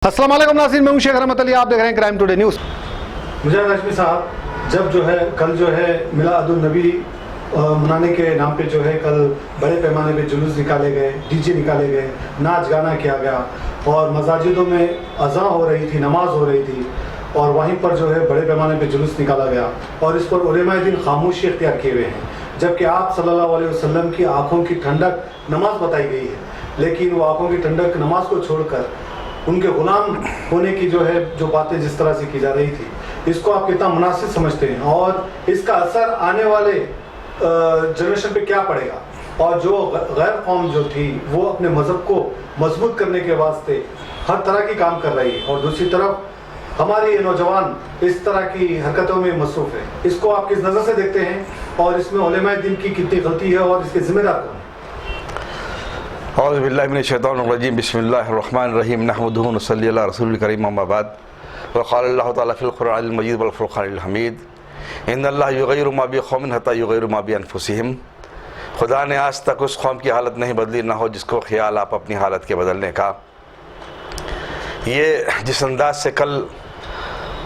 अस्सलाम वालेकुम नाज़रीन, मैं हूं शेख रहमत अली, आप देख रहे हैं क्राइम टुडे न्यूज़। मुजाहिद हाशमी साहब, जब जो है कल जो है मिलादुन नबी मनाने के नाम पे जो है कल बड़े पैमाने पे जुलूस निकाले गए, डीजे निकाले गए, नाच गाना किया गया और मसाजिदों में अज़ां हो रही थी, नमाज हो रही थी और वहीं पर जो है बड़े पैमाने पे जुलूस निकाला गया और इस पर उलेमाए दीन खामोशी इख्तियार किए हुए हैं, जबकि आप सल्लल्लाहु अलैहि वसल्लम की आंखों की ठंडक नमाज बताई गई है, लेकिन वो आंखों की ठंडक नमाज को छोड़कर उनके गुलाम होने की जो है जो बातें जिस तरह से की जा रही थी, इसको आप कितना मुनासिब समझते हैं और इसका असर आने वाले जनरेशन पे क्या पड़ेगा? और जो गैर कौम जो थी वो अपने मज़हब को मजबूत करने के वास्ते हर तरह की काम कर रही है और दूसरी तरफ हमारे ये नौजवान इस तरह की हरकतों में मसरूफ़ है, इसको आप किस नज़र से देखते हैं और इसमें उलेमाए दीन की कितनी गलती है और इसके जिम्मेदार कौन है? औज़ु बिल्लाहि मिनश शैतानिर रजीम, बिस्मिल्लाहिर रहमानिर रहीम, नहमदुहु व नसल्ली अला रसूलिल करीम, अम्मा बाद। व क़ाल अल्लाहु तआला फ़िल क़ुरआनिल मजीद वल फ़ुरक़ानिल हमीद, इन्नल्लाह युग़य्यिरु मा बिक़ौमिन हत्ता युग़य्यिरु मा बिअनफ़ुसिहिम। खुदा ने आज तक उस कौम की हालत नहीं बदली ना हो जिसको ख्याल आप अपनी हालत के बदलने का। ये जिस अंदाज से कल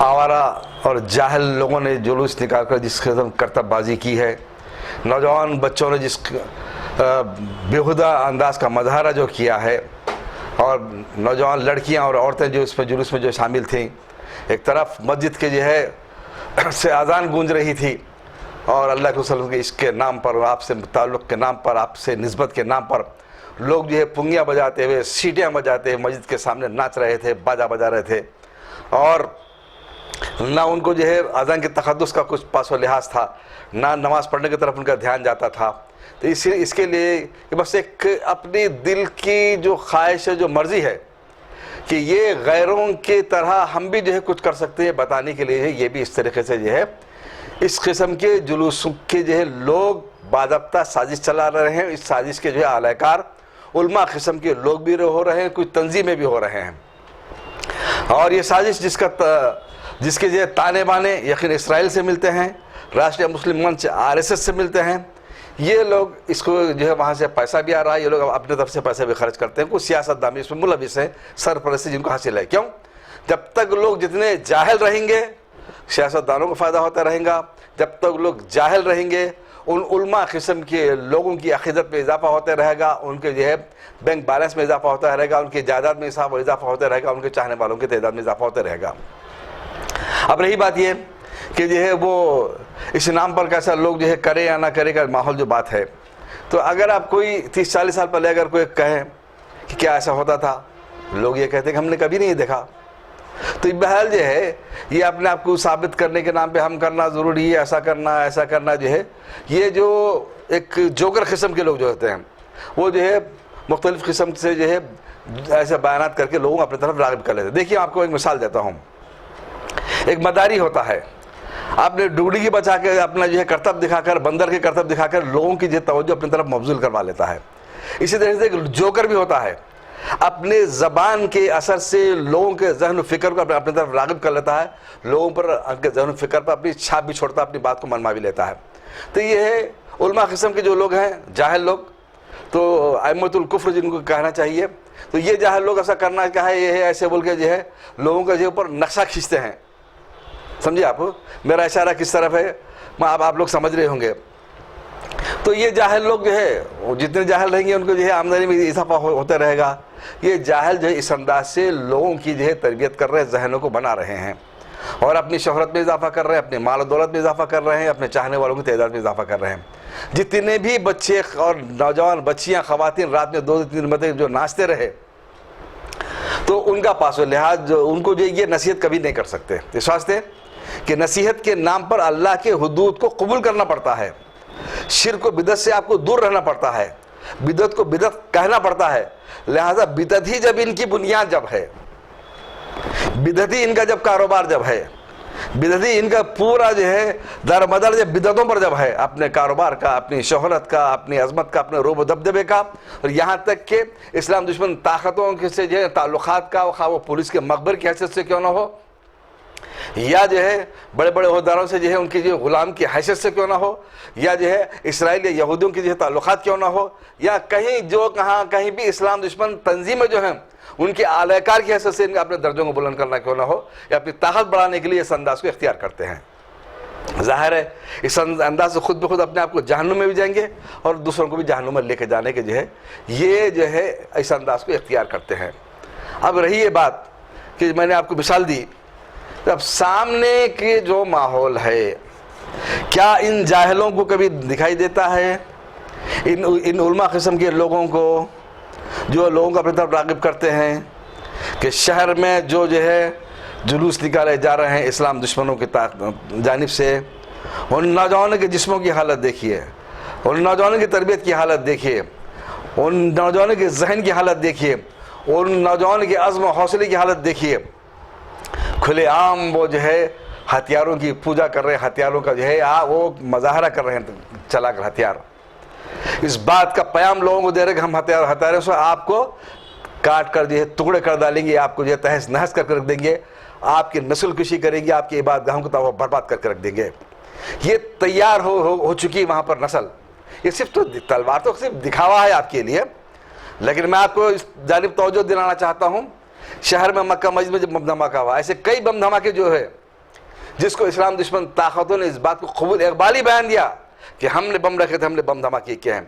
आवारा और जाहिल लोगों ने जुलूस निकाल कर जिस किस्म करतबबाजी की है, नौजवान बच्चों ने जिस बेहुदा अंदाज का मज़ाहरा जो किया है और नौजवान लड़कियां और औरतें जो इसमें जुलूस में जो शामिल थीं, एक तरफ मस्जिद के जो है से अजान गूंज रही थी और अल्लाह के रसूल के इसके नाम पर, आपसे ताल्लुक़ के नाम पर, आपसे निस्बत के नाम पर लोग जो है पुंगियाँ बजाते हुए, सीटियाँ बजाते हुए मस्जिद के सामने नाच रहे थे, बाजा बजा रहे थे और ना उनको जो है अज़ान के तक़द्दुस का कुछ पासो लिहाज था, ना नमाज़ पढ़ने की तरफ उनका ध्यान जाता था। तो इसके लिए बस एक अपनी दिल की जो ख्वाहिश है, जो मर्ज़ी है कि ये गैरों की तरह हम भी जो है कुछ कर सकते हैं बताने के लिए ये भी इस तरीके से जो है इस किस्म के जुलूस के जो है लोग बाज़ाब्ता साजिश चला रहे हैं। इस साजिश के जो है आलाकार उल्मा किस्म के लोग भी हो रहे हैं, कुछ तंजीमें भी हो रहे हैं और ये साजिश जिसके जो ताने बाने यकीन इसराइल से मिलते हैं, राष्ट्रीय मुस्लिम मंच RSS से मिलते हैं। ये लोग इसको जो है वहाँ से पैसा भी आ रहा है, ये लोग अपने तरफ से पैसे भी खर्च करते हैं, कुछ सियासतदान इसमें मुलविस हैं, सरपरस्ती जिनको हासिल है। क्यों? जब तक लोग जितने जाहिल रहेंगे सियासतदानों को फ़ायदा होता रहेगा, जब तक लोग जाहिल रहेंगे उन उल्मा किस्म के लोगों की अक़ीदत में इजाफा होता रहेगा, उनके जो है बैंक बैलेंस में इजाफा होता रहेगा, उनकी जायदाद में इजाफा होता रहेगा, उनके चाहने वालों की तादाद में इजाफा होता रहेगा। अब रही बात ये कि जो है वो इस नाम पर कैसा लोग जो है करे या ना करे का माहौल जो बात है, तो अगर आप कोई 30-40 साल पहले अगर कोई कहें कि क्या ऐसा होता था, लोग ये कहते हैं कि हमने कभी नहीं देखा। तो बहरहाल जो है ये अपने आप को साबित करने के नाम पे हम करना ज़रूरी है, ऐसा करना जो है, ये जो एक जोकर किस्म के लोग जो होते हैं वो जो है मुख्तलिफ़ किस्म से जो है ऐसे बयानात करके लोगों को अपनी तरफ राग़िब कर लेते हैं। देखिए आपको एक मिसाल देता हूँ। एक मदारी होता है, आपने डुगडी की बचा के अपना जो है करतब दिखाकर, बंदर के करतब दिखाकर लोगों की जो तवज्जो अपनी तरफ मबजूल करवा लेता है। इसी तरह से एक जोकर भी होता है, अपने ज़बान के असर से लोगों के जहन फ़िक्र को अपनी तरफ राग़िब कर लेता है, लोगों पर उनके जहन फ़िक्र पर अपनी छाप भी छोड़ता है, अपनी बात को मनवा भी लेता है। तो ये है उलमा किस्म के जो लोग हैं, जाहिल लोग, तो अइम्मतुल कुफ्र जिनको कहना चाहिए। तो ये जाहिल लोग ऐसा करना क्या है, ये है ऐसे बोल के जो है लोगों के जो ऊपर नक्शा खींचते हैं। समझिए आप मेरा इशारा किस तरफ है, मैं आप लोग समझ रहे होंगे। तो ये जाहिल लोग जो है जितने जाहिल रहेंगे उनको जो है आमदनी में इजाफा होता रहेगा। ये जाहिल जो है इस अंदाज से लोगों की जो है तरबियत कर रहे हैं, जहनों को बना रहे हैं और अपनी शोहरत में इजाफा कर रहे हैं, अपने माल दौलत में इजाफा कर रहे हैं, अपने चाहने वालों की तादाद में इजाफा कर रहे हैं। जितने भी बच्चे और नौजवान बच्चियाँ ख़वातीन रात में 2-3 बजे जो नाचते रहे, तो उनका पासो लिहाज उनको जो ये नसीहत कभी नहीं कर सकते। इस वास्ते कि नसीहत के नाम पर अल्लाह के हुदूद को कबूल करना पड़ता है, शिर्क को बिदत से आपको दूर रहना पड़ता है, बिदत को बिदत कहना पड़ता है। लिहाजा बिदत ही जब इनकी बुनियाद जब है, बिदत ही इनका जब कारोबार जब है, बिदत ही इनका पूरा जो है दरमदर जब बिदतों पर जब है, अपने कारोबार का, अपनी शोहरत का, अपनी अजमत का, अपने रोब दबदबे का, और यहाँ तक कि इस्लाम दुश्मन ताकतों से जो है ताल्लुकात का, वो पुलिस के मकबर की हैसियत से क्यों ना हो, या जो है बड़े बड़े ओहदेदारों से जो है उनकी जो गुलाम की हैसियत से क्यों ना हो, या जो है इसराइल या यहूदियों की जो है ताल्लुकात क्यों ना हो, या कहीं जो कहीं भी इस्लाम दुश्मन तंजीमें जो हैं उनके आलाकार की हैसियत से इनका अपने दर्जों को बुलंद करना क्यों ना हो, या अपनी ताकत बढ़ाने के लिए इस अंदाज को इख्तियार करते हैं। जाहिर है इस अंदाज से खुद ब खुद अपने आप को जहन्नुम में भी जाएंगे और दूसरों को भी जहन्नुम में लेके जाने के ये जो है इस अंदाज को इख्तियार करते हैं। अब रही ये बात कि मैंने आपको मिसाल दी, अब सामने के जो माहौल है, क्या इन जाहिलों को कभी दिखाई देता है, इन उलमा किस्म के लोगों को जो लोगों को अपनी तरफ राग़िब करते हैं कि शहर में जो है जुलूस निकाले जा रहे हैं इस्लाम दुश्मनों की जानिब से, उन नौजवानों के जिस्मों की हालत देखिए, उन नौजवानों की तरबियत की हालत देखिए, उन नौजवानों के जहन की हालत देखिए, उन नौजवानों के अज़्म और हौसले की हालत देखिए। खुलेआम वो जो है हथियारों की पूजा कर रहे हैं, हथियारों का जो है वो मज़ाहरा कर रहे हैं चलाकर हथियार। इस बात का प्याम लोगों को दे रहे कि हम हथियारों से आपको काट कर जो है टुकड़े कर डालेंगे, आपको जो है तहस नहस कर रख देंगे, आपकी नस्ल कुशी करेंगे, आपकी इबादतगाहों को तो बर्बाद करके रख देंगे। ये तैयार हो चुकी वहाँ पर नस्ल। ये सिर्फ तो तलवार तो सिर्फ दिखावा है आपके लिए, लेकिन मैं आपको इस जानिब तवज्जो दिलाना चाहता हूँ। शहर में मक्का मस्जिद में जब बम धमाका हुआ, ऐसे कई बम धमाके जो है जिसको इस्लाम दुश्मन ताकतों ने इस बात को कबूल इकबाली बयान दिया कि हमने बम रखे थे, हमने बम धमाके किए हैं।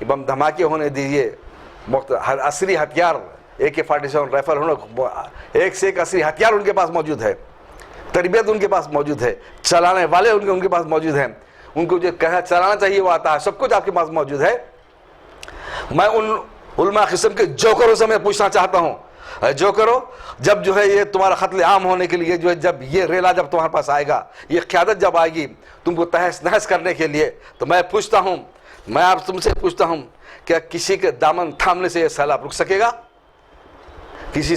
ये बम धमाके होने दीजिए, हर असली हथियार AK-47 राइफल होने, एक से एक असली हथियार उनके पास मौजूद है, तरबियत उनके पास मौजूद है, चलाने वाले उनके पास मौजूद हैं, उनको जो कहा चलाना चाहिए वो आता है, सब कुछ आपके पास मौजूद है। मैं उन उलमा किस्म के जोकरों से मैं पूछना चाहता हूँ, जोकरो जब जो है ये तुम्हारा कत्ल आम होने के लिए जो है, जब ये रेला जब तुम्हारे पास आएगा, ये क़यादत जब आएगी तुमको तहस नहस करने के लिए, तो मैं पूछता हूँ, मैं आप तुमसे पूछता हूँ, क्या किसी के दामन थामने से ये सैलाब रुक सकेगा? किसी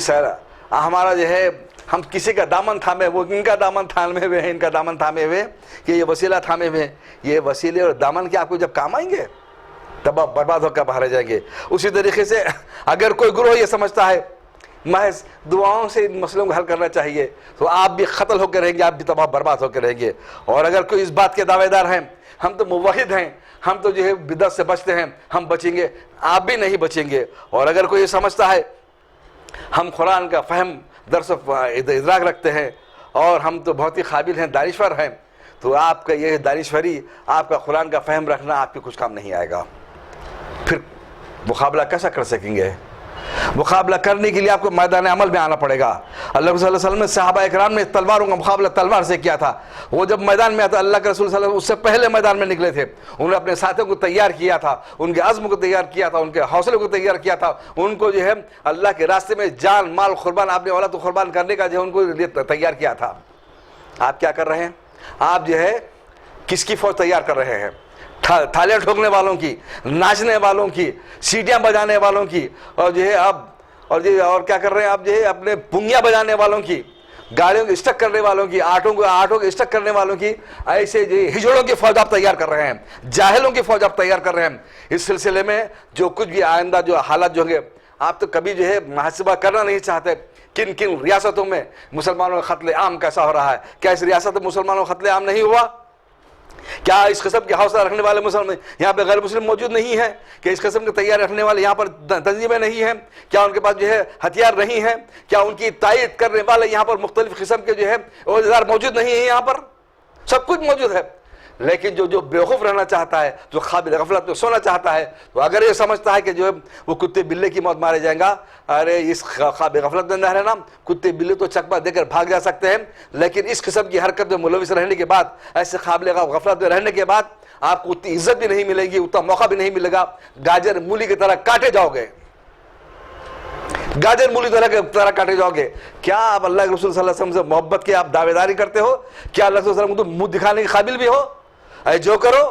हमारा जो है हम किसी का दामन थामे, वो इनका दामन थामे हुए हैं, इनका दामन थामे हुए कि ये वसीला थामे हुए, ये वसीले और दामन के आपको जब काम आएंगे तब आप बर्बाद होकर बाहर जाएंगे। उसी तरीके से अगर कोई गुरोह ये समझता है महज दुआओं से इन मसलों को हल करना चाहिए, तो आप भी क़त्ल होकर रहेंगे, आप भी तबाह बर्बाद होकर रहेंगे। और अगर कोई इस बात के दावेदार हैं हम तो मुवहिद हैं, हम तो जो है बिदअत से बचते हैं, हम बचेंगे, आप भी नहीं बचेंगे। और अगर कोई ये समझता है हम कुरान का फ़हम दर्स इदराक रखते हैं और हम तो बहुत ही काबिल हैं, दानिश्वर हैं, तो आपका ये दानिश्वरी, आपका कुरान का फ़हम रखना आपके कुछ काम नहीं आएगा। फिर मुकाबला कैसा कर सकेंगे? मुकाबला करने के लिए आपको मैदान अमल में आना पड़ेगा। अल्लाह के रसूल सल्लल्लाहु अलैहि वसल्लम ने सहाबा इकराम ने तलवारों का मुकाबला तलवार से किया था। वो जब मैदान में आता, अल्लाह के रसूल सल्लल्लाहु अलैहि वसल्लम उससे पहले मैदान में निकले थे, उन्होंने अपने साथियों को तैयार किया था, उनके अज़्म को तैयार किया था, उनके हौसले को तैयार किया था, उनको जो है अल्लाह के रास्ते में जान माल कुर्बान, अपने औलाद को कुर्बान करने का जो उनको लिए तैयार किया था। आप क्या कर रहे हैं? आप जो है किसकी फौज तैयार कर रहे हैं? थालियां ठोकने वालों की, नाचने वालों की, सीटियां बजाने वालों की, और जो है अब और क्या कर रहे हैं आप? जो है अपने पुंगियां बजाने वालों की, गाड़ियों को स्टक करने वालों की, आटों को स्टक करने वालों की, ऐसे जो हिजड़ों की फौज आप तैयार कर रहे हैं, जाहिलों की फौज आप तैयार कर रहे हैं। इस सिलसिले में जो कुछ भी आइंदा जो हालात जो होंगे, आप तो कभी जो है मुहासिबा करना नहीं चाहते किन किन रियासतों में मुसलमानों का कत्ल आम कैसा हो रहा है। क्या इस रियासत में मुसलमानों का कत्ल आम नहीं हुआ? क्या इस किस्म के हौसला रखने वाले मुसलमान यहाँ पे गैर मुस्लिम मौजूद नहीं है? कि इस किस्म के तैयार रखने वाले यहाँ पर तंजीमें नहीं हैं? क्या उनके पास जो है हथियार नहीं है? क्या उनकी तायद करने वाले यहाँ पर मुख्तलिफ किस्म के जो है ओहदेदार मौजूद नहीं है? यहाँ पर सब कुछ मौजूद है। लेकिन जो बेवकूफ़ रहना चाहता है, जो क़ाबिल गफलत में सोना चाहता है, तो अगर ये समझता है कि जो है वो कुत्ते बिल्ले की मौत मारे जाएगा, अरे इस क़ाबिल गफलत में न रहना, कुत्ते बिल्ले तो चकमा देकर भाग जा सकते हैं, लेकिन इस किस्म की हरकत में मुलविस रहने के बाद, ऐसे क़ाबिल गफलत में रहने के बाद आपको उतनी इज्जत भी नहीं मिलेगी, उतना मौका भी नहीं मिलेगा, गाजर मूली की तरह काटे जाओगे, गाजर मूली तरह काटे जाओगे। क्या आप अल्लाह के रसूल सल्लल्लाहु अलैहि वसल्लम से मोहब्बत की आप दावेदारी करते हो? क्या अल्लाह के रसूल को तो मुंह दिखाने के काबिल भी हो? जो करो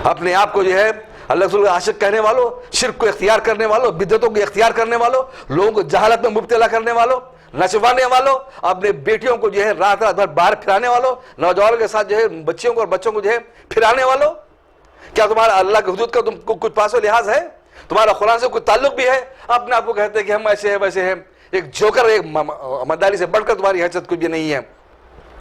अपने आप को जो है अल्लाह के रसूल का आशिक कहने वालों, शिर्क को इख्तियार करने वालों, बिदअतों को इख्तियार करने वालों, लोगों को जहालत में मुब्तला करने वालों, नचवाने वालों, अपने बेटियों को जो है रात रात भर बाहर फिराने वालों, नौजवानों के साथ जो है बच्चियों को और बच्चों को जो है फिराने वालों, क्या तुम्हारा अल्लाह के हुदूद का तुमको कुछ पासो लिहाज है? तुम्हारा कुरान से कुछ ताल्लुक भी है? अपने आप को कहते हैं कि हम ऐसे हैं वैसे हैं। एक जोकर, एक मदारी से बढ़कर तुम्हारी हैसियत कुछ भी नहीं है।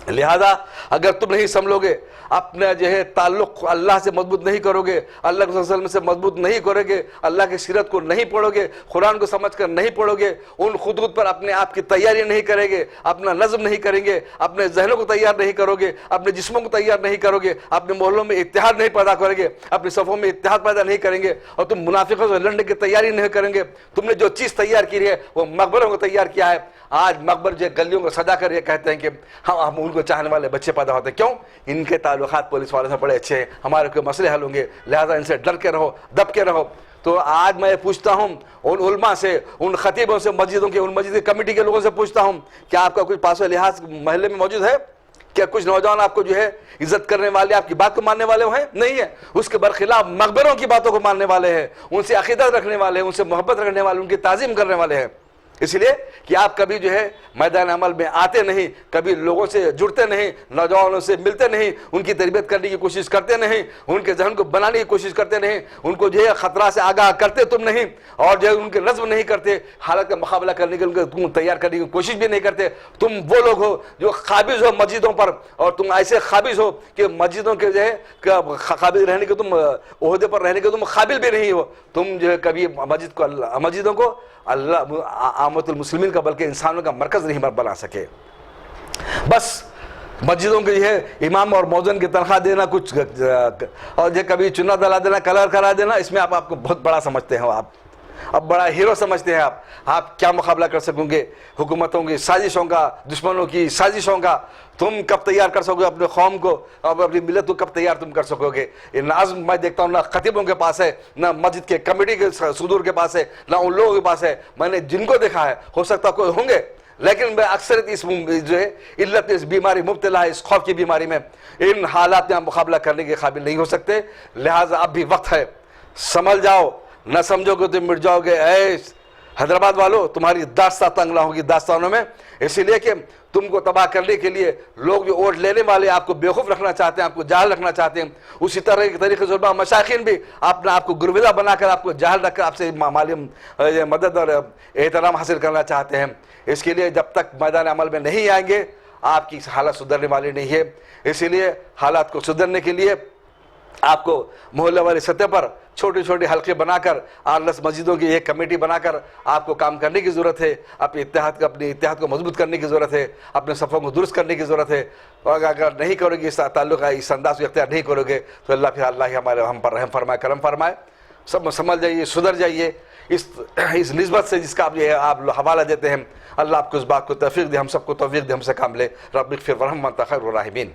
लिहाजा अगर तुम नहीं संभलोगे, अपने जो है ताल्लुक अल्लाह से मजबूत नहीं करोगे, अल्लाह के वसल्लम से मजबूत नहीं करोगे, अल्लाह की सीरत को नहीं पढ़ोगे, कुरान को समझ कर नहीं पढ़ोगे, उन खुदूद पर अपने आप की तैयारी नहीं करेंगे, अपना नज़म नहीं करेंगे, अपने जहनों को तैयार नहीं करोगे, अपने जिस्मों को तैयार नहीं करोगे, अपने मोहल्लों में इत्तेहाद नहीं पैदा करोगे, अपनी सफ़ों में इत्तेहाद पैदा नहीं करेंगे, और तुम मुनाफिकों से लड़ने की तैयारी नहीं करेंगे, तुमने जो चीज़ तैयार की है वो मकबरों को तैयार किया है। आज मकबर जो गलियों को सजा कर ये कहते हैं कि हम उनको चाहने वाले बच्चे पैदा होते हैं। क्यों? इनके ताल्लुकात पुलिस वालों से बड़े अच्छे हैं, हमारे कोई मसले हल होंगे, लिहाजा इनसे डर के रहो, दब के रहो। तो आज मैं पूछता हूं उन उलमा से, उन खतीबों से, मस्जिदों के, उन मस्जिद कमेटी के लोगों से पूछता हूं, क्या आपका कुछ पास लिहाज महल्ले में मौजूद है? क्या कुछ नौजवान आपको जो है इज्जत करने वाले, आपकी बात को मानने वाले हैं? नहीं है। उसके बरखिलाफ मकबरों की बातों को मानने वाले हैं, उनसे अकीदत रखने वाले हैं, उनसे मोहब्बत रखने वाले, उनकी ताज़ीम करने वाले हैं। इसलिए कि आप कभी जो है मैदान अमल में आते नहीं, कभी लोगों से जुड़ते नहीं, नौजवानों से मिलते नहीं, उनकी तरबियत करने की कोशिश करते नहीं, उनके जहन को बनाने की कोशिश करते नहीं, उनको जो है खतरा से आगाह करते तुम नहीं, और जो है उनके नज़्म नहीं करते, हालत का मुकाबला करने के लिए तुम तैयार करने की कोशिश भी नहीं करते। तुम वो लोग हो जो काबिज हो मस्जिदों पर, और तुम ऐसे काबिज हो कि मस्जिदों के जो है काबिज रहने के, तुम ओहदे पर रहने के तुम काबिल भी नहीं हो। तुम जो है कभी मस्जिदों को अल्लाह आमतुल मुस्लिमीन का बल्कि इंसानों का मरकज नहीं बना सके। बस मस्जिदों के है इमाम और मौजन की तनख्वाह देना, कुछ और जो कभी चुना दला देना, कलर करा देना, इसमें आपको बहुत बड़ा समझते हैं, आप अब बड़ा हीरो समझते हैं। आप क्या मुकाबला कर सकोगे हुकूमतों की साजिशों का, दुश्मनों की साजिशों का? तुम कब तैयार कर सकोगे अपने कौम को, अब अपनी मिलत को कब तैयार तुम कर सकोगे? इन आज़म मैं देखता हूँ ना खतीबों के पास है, ना मस्जिद के कमेटी के सुदूर के पास है, ना उन लोगों के पास है। मैंने जिनको देखा है, हो सकता कोई होंगे, लेकिन मैं अक्सर इस जो है इल्लत, इस बीमारी मुब्तला है, इस खौफ की बीमारी में, इन हालात में हम मुकाबला करने के काबिल नहीं हो सकते। लिहाजा अब भी वक्त है, समझ जाओ, न समझोगे तो मिट जाओगे। हैदराबाद वालों, तुम्हारी दास्तां तंग ना होगी दास्तानों में, इसीलिए कि तुमको तबाह करने के लिए लोग जो वोट लेने वाले आपको बेवकूफ़ रखना चाहते हैं, आपको जाहिल रखना चाहते हैं, उसी तरह के तरीके से मशाइखीन भी अपना आपको गुरविला बनाकर, आपको जाहिल रखकर आपसे माली मदद और एहतराम हासिल करना चाहते हैं। इसके लिए जब तक मैदान अमल में नहीं आएंगे आपकी हालत सुधरने वाली नहीं है। इसीलिए हालात को सुधरने के लिए आपको मोहल्ले वाली सतह पर छोटे छोटे हल्के बनाकर, 8-10 मस्जिदों की एक कमेटी बनाकर आपको काम करने की ज़रूरत है। अपने इत्तेहाद को मजबूत करने की ज़रूरत है, अपने सफ़ों को दुरुस्त करने की ज़रूरत है। और अगर नहीं करोगे, इस ताल्लुक़ इस अंदाज़ को इख्तियार नहीं करोगे, तो अल्लाह ही हम पर रहम फरमाए, करम फरमाए। सब समझ जाइए, सुधर जाइए इस निस्बत से जिसका आप जो है आप हवाला देते हैं। अल्लाह आपको इस बात को तौफीक दे, हम सबको तौफीक दे, हमसे काम ले। रब्बिग़फिर वरहम वअन्ता खैरुर राहिमीन।